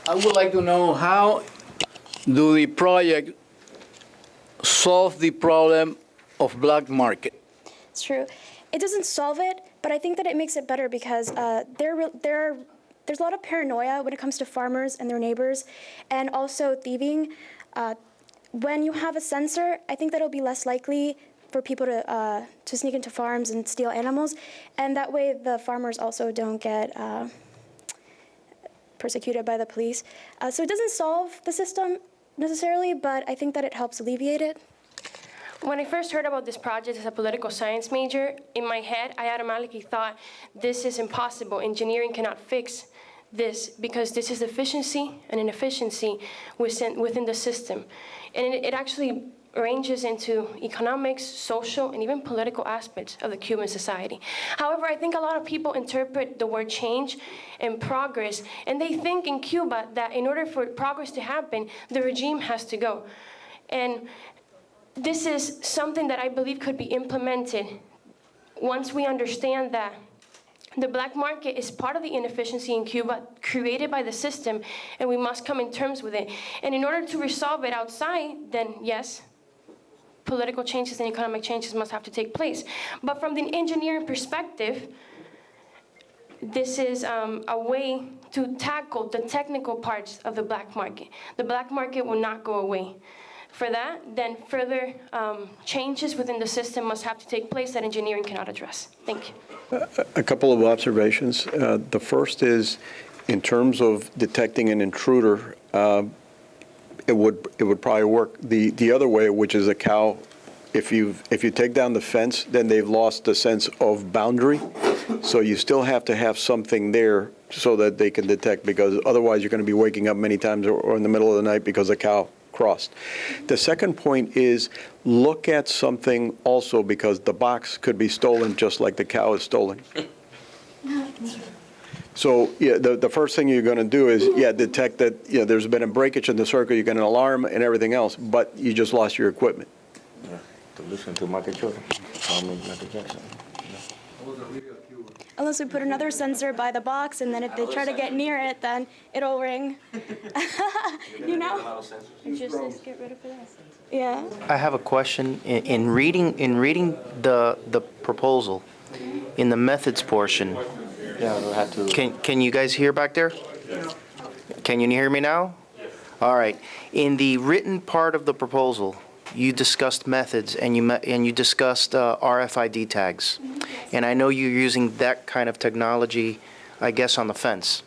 I would like to know how do the project solve the problem of black market? It's true. It doesn't solve it, but I think that it makes it better because there's a lot of paranoia when it comes to farmers and their neighbors, and also thieving. When you have a sensor, I think that it'll be less likely for people to sneak into farms and steal animals, and that way the farmers also don't get persecuted by the police. So it doesn't solve the system necessarily, but I think that it helps alleviate it. When I first heard about this project as a political science major, in my head, I automatically thought, this is impossible. Engineering cannot fix this because this is efficiency and inefficiency within the system. And it actually ranges into economics, social, and even political aspects of the Cuban society. However, I think a lot of people interpret the word change and progress, and they think in Cuba that in order for progress to happen, the regime has to go. And this is something that I believe could be implemented once we understand that the black market is part of the inefficiency in Cuba created by the system, and we must come in terms with it. And in order to resolve it outside, then yes, political changes and economic changes must have to take place. But from the engineering perspective, this is a way to tackle the technical parts of the black market. The black market will not go away. For that, then further changes within the system must have to take place that engineering cannot address. Thank you. A couple of observations. The first is, in terms of detecting an intruder, it would probably work the other way, which is a cow. If you take down the fence, then they've lost the sense of boundary. So you still have to have something there so that they can detect, because otherwise you're going to be waking up many times or in the middle of the night because a cow crossed. The second point is, look at something also, because the box could be stolen just like the cow is stolen. So yeah, the first thing you're going to do is, detect that there's been a breakage in the circuit, you get an alarm and everything else, but you just lost your equipment. Yeah, to listen to Michael Jordan, Michael Jackson. Unless we put another sensor by the box, and then if they try to get near it, then it'll ring. You know? It just says get rid of this. Yeah. I have a question. In reading the proposal, in the methods portion, Yeah, we'll have to. can you guys hear back there? Can you hear me now? All right. In the written part of the proposal, you discussed methods, and you discussed RFID tags. And I know you're using that kind of technology, I guess, on the fence.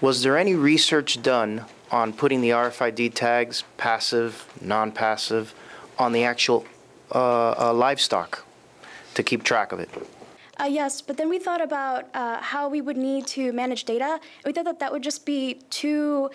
Was there any research done on putting the RFID tags, passive, non-passive, on the actual livestock to keep track of it? Yes, but then we thought about how we would need to manage data. We thought that that would just be too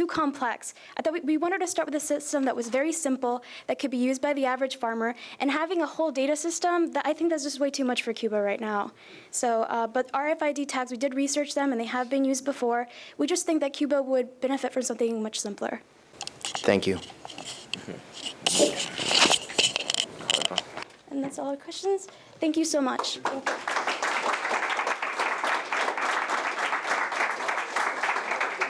complex. I thought we wanted to start with a system that was very simple, that could be used by the average farmer, and having a whole data system, that I think that's just way too much for Cuba right now. So, but RFID tags, we did research them, and they have been used before. We just think that Cuba would benefit from something much simpler. Thank you. And that's all our questions. Thank you so much. Thank you.